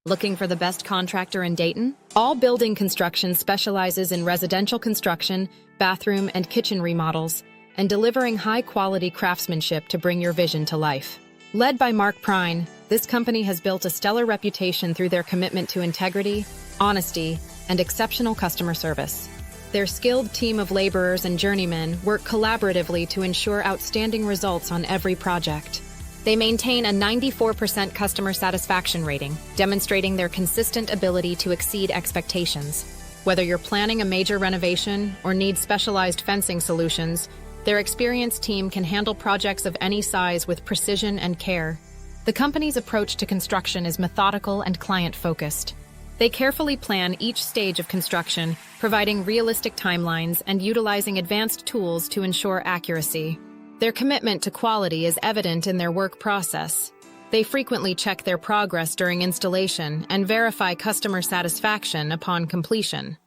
Looking for the best contractor in Dayton? All Building Construction specializes in residential construction, bathroom and kitchen remodels, and delivering high-quality craftsmanship to bring your vision to life. Led by Mark Prine, this company has built a stellar reputation through their commitment to integrity, honesty, and exceptional customer service. Their skilled team of laborers and journeymen work collaboratively to ensure outstanding results on every project. They maintain a 94% customer satisfaction rating, demonstrating their consistent ability to exceed expectations. Whether you're planning a major renovation or need specialized fencing solutions, their experienced team can handle projects of any size with precision and care. The company's approach to construction is methodical and client-focused. They carefully plan each stage of construction, providing realistic timelines and utilizing advanced tools to ensure accuracy. Their commitment to quality is evident in their work process. They frequently check their progress during installation and verify customer satisfaction upon completion.